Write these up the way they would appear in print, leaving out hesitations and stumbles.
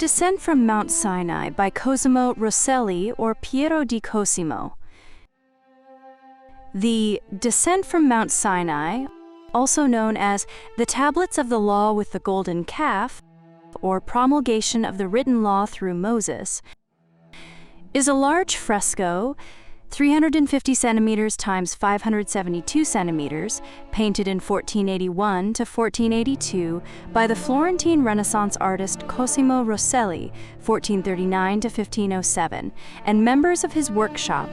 Descent from Mount Sinai by Cosimo Rosselli or Piero di Cosimo. The Descent from Mount Sinai, also known as the Tablets of the Law with the Golden Calf, or Promulgation of the Written Law through Moses, is a large fresco, 350 centimeters times 572 centimeters, painted in 1481 to 1482 by the Florentine Renaissance artist Cosimo Rosselli, 1439 to 1507, and members of his workshop,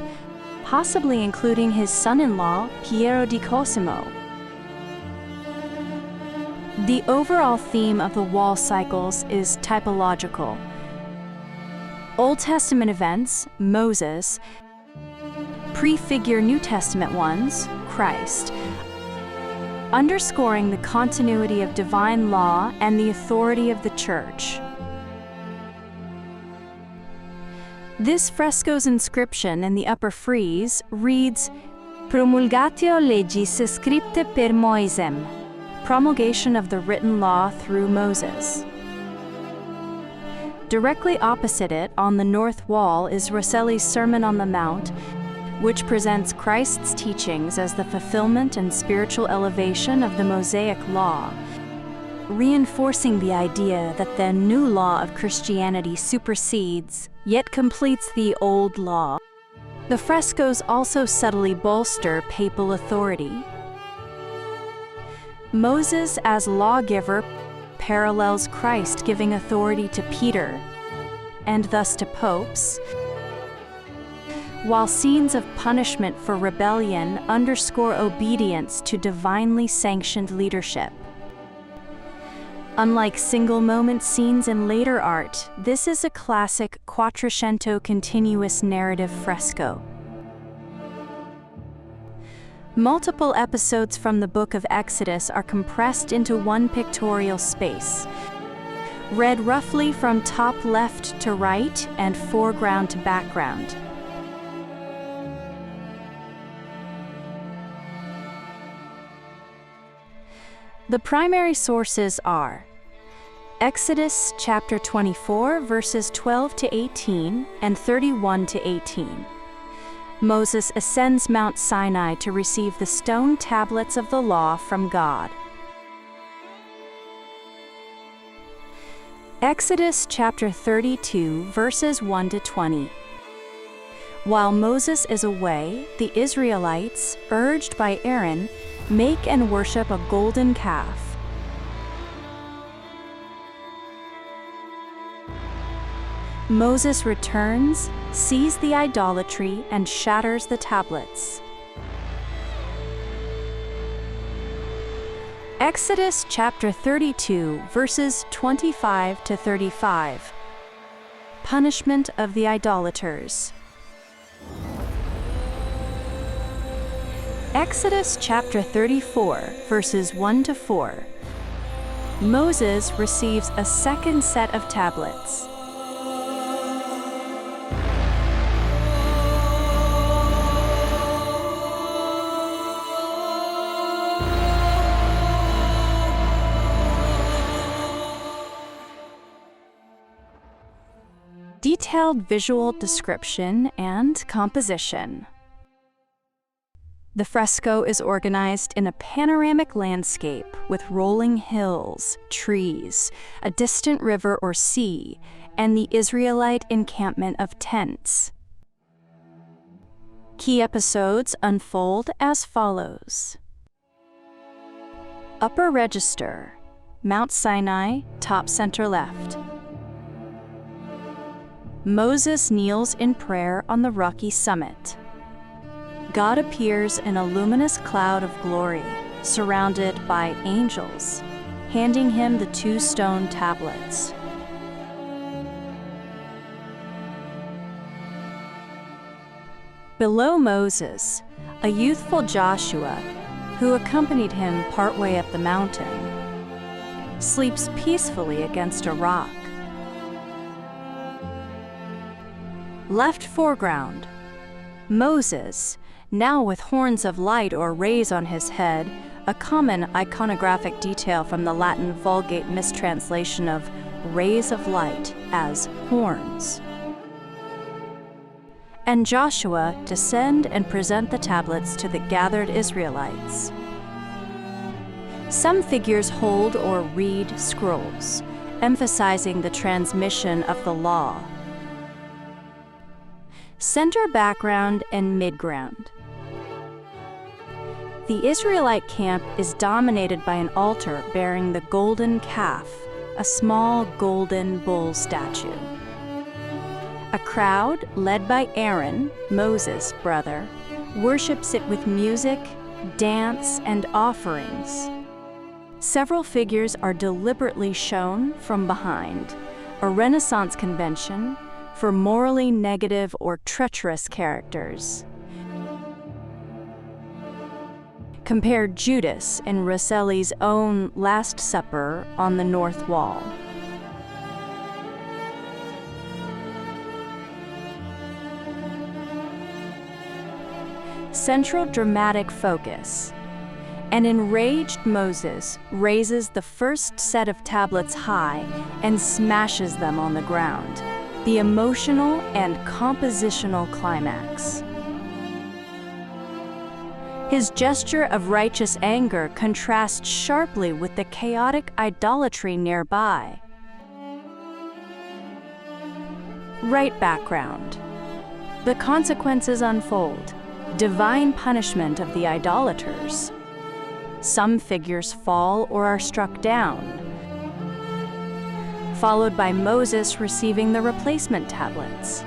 possibly including his son-in-law, Piero di Cosimo. The overall theme of the wall cycles is typological. Old Testament events, Moses, prefigure New Testament ones, Christ, underscoring the continuity of divine law and the authority of the Church. This fresco's inscription in the upper frieze reads, Promulgatio legis scripte per Moisem, promulgation of the written law through Moses. Directly opposite it, on the north wall, is Rosselli's Sermon on the Mount, which presents Christ's teachings as the fulfillment and spiritual elevation of the Mosaic Law, reinforcing the idea that the new law of Christianity supersedes, yet completes the old law. The frescoes also subtly bolster papal authority. Moses as lawgiver parallels Christ giving authority to Peter, and thus to popes, while scenes of punishment for rebellion underscore obedience to divinely sanctioned leadership. Unlike single-moment scenes in later art, this is a classic quattrocento continuous narrative fresco. Multiple episodes from the Book of Exodus are compressed into one pictorial space, read roughly from top left to right and foreground to background. The primary sources are Exodus chapter 24, verses 12 to 18 and 31 to 18. Moses ascends Mount Sinai to receive the stone tablets of the law from God. Exodus chapter 32, verses 1 to 20. While Moses is away, the Israelites, urged by Aaron, make and worship a golden calf. Moses returns, sees the idolatry, and shatters the tablets. Exodus chapter 32, verses 25 to 35. Punishment of the idolaters. Exodus chapter 34, verses 1 to 4. Moses receives a second set of tablets. Detailed visual description and composition. The fresco is organized in a panoramic landscape with rolling hills, trees, a distant river or sea, and the Israelite encampment of tents. Key episodes unfold as follows. Upper register, Mount Sinai, top center left. Moses kneels in prayer on the rocky summit. God appears in a luminous cloud of glory, surrounded by angels, handing him the two stone tablets. Below Moses, a youthful Joshua, who accompanied him partway up the mountain, sleeps peacefully against a rock. Left foreground, Moses, now with horns of light or rays on his head, a common iconographic detail from the Latin Vulgate mistranslation of rays of light as horns. And Joshua descend and present the tablets to the gathered Israelites. Some figures hold or read scrolls, emphasizing the transmission of the law. Center background and midground. The Israelite camp is dominated by an altar bearing the golden calf, a small golden bull statue. A crowd, led by Aaron, Moses' brother, worships it with music, dance, and offerings. Several figures are deliberately shown from behind, a Renaissance convention for morally negative or treacherous characters. Compare Judas in Rosselli's own Last Supper on the north wall. Central dramatic focus. An enraged Moses raises the first set of tablets high and smashes them on the ground, the emotional and compositional climax. His gesture of righteous anger contrasts sharply with the chaotic idolatry nearby. Right background. The consequences unfold. Divine punishment of the idolaters. Some figures fall or are struck down, followed by Moses receiving the replacement tablets.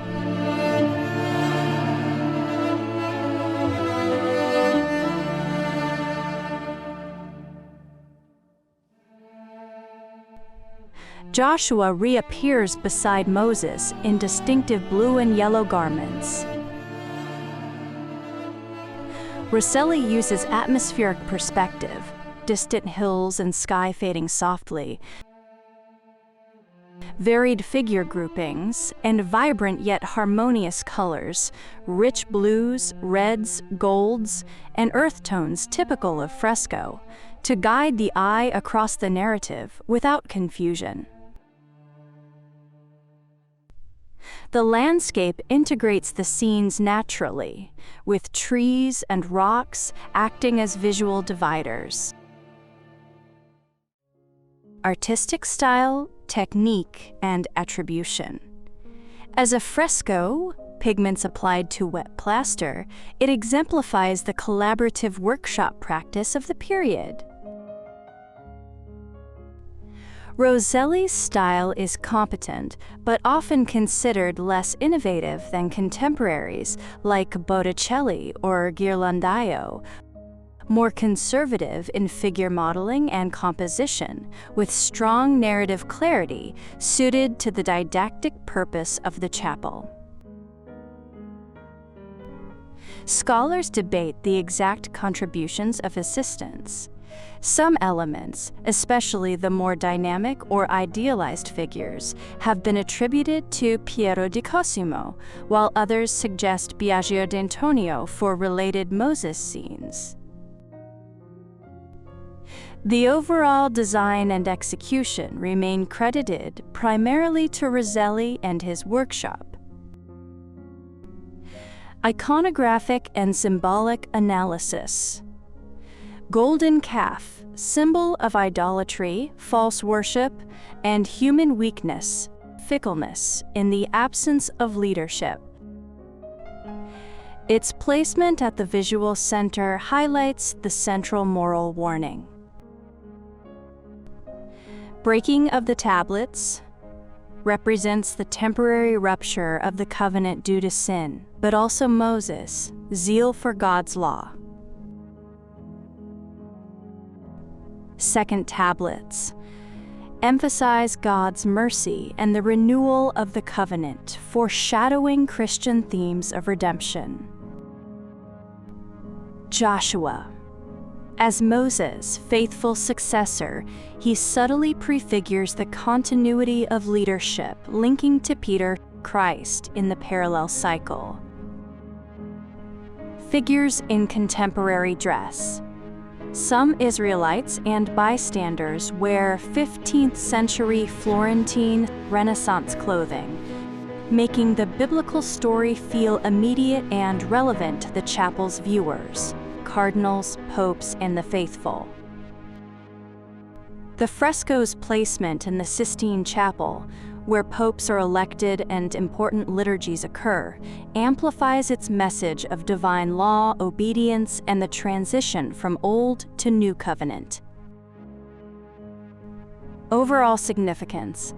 Joshua reappears beside Moses in distinctive blue and yellow garments. Rosselli uses atmospheric perspective, distant hills and sky fading softly, varied figure groupings, and vibrant yet harmonious colors, rich blues, reds, golds, and earth tones typical of fresco, to guide the eye across the narrative without confusion. The landscape integrates the scenes naturally, with trees and rocks acting as visual dividers. Artistic style, technique, and attribution. As a fresco, pigments applied to wet plaster, it exemplifies the collaborative workshop practice of the period. Rosselli's style is competent, but often considered less innovative than contemporaries like Botticelli or Ghirlandaio, more conservative in figure modeling and composition, with strong narrative clarity suited to the didactic purpose of the chapel. Scholars debate the exact contributions of assistants. Some elements, especially the more dynamic or idealized figures, have been attributed to Piero di Cosimo, while others suggest Biagio d'Antonio for related Moses scenes. The overall design and execution remain credited primarily to Rosselli and his workshop. Iconographic and symbolic analysis. Golden calf, symbol of idolatry, false worship, and human weakness, fickleness in the absence of leadership. Its placement at the visual center highlights the central moral warning. Breaking of the tablets represents the temporary rupture of the covenant due to sin, but also Moses' zeal for God's law. Second tablets emphasize God's mercy and the renewal of the covenant, foreshadowing Christian themes of redemption. Joshua. As Moses' faithful successor, he subtly prefigures the continuity of leadership linking to Peter, Christ in the parallel cycle. Figures in contemporary dress. Some Israelites and bystanders wear 15th century Florentine Renaissance clothing, making the biblical story feel immediate and relevant to the chapel's viewers, cardinals, popes, and the faithful. The fresco's placement in the Sistine Chapel, where popes are elected and important liturgies occur, amplifies its message of divine law, obedience, and the transition from Old to New Covenant. Overall significance.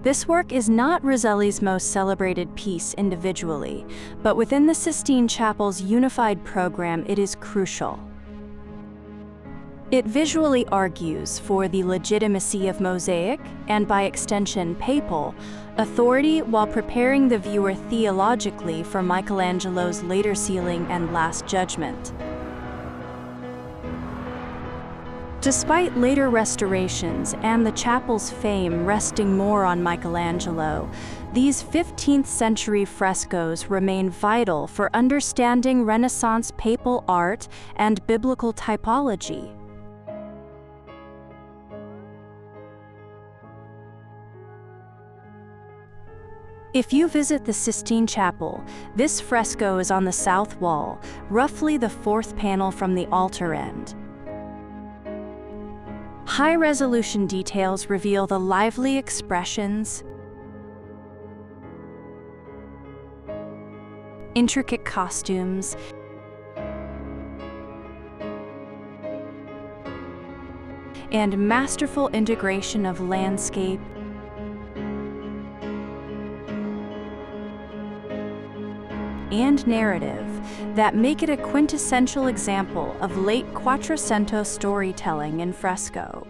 This work is not Rosselli's most celebrated piece individually, but within the Sistine Chapel's unified program it is crucial. It visually argues for the legitimacy of Mosaic, and by extension papal, authority while preparing the viewer theologically for Michelangelo's later sealing and Last Judgment. Despite later restorations and the chapel's fame resting more on Michelangelo, these 15th century frescoes remain vital for understanding Renaissance papal art and biblical typology. If you visit the Sistine Chapel, this fresco is on the south wall, roughly the fourth panel from the altar end. High-resolution details reveal the lively expressions, intricate costumes, and masterful integration of landscape, and narrative that make it a quintessential example of late Quattrocento storytelling in fresco.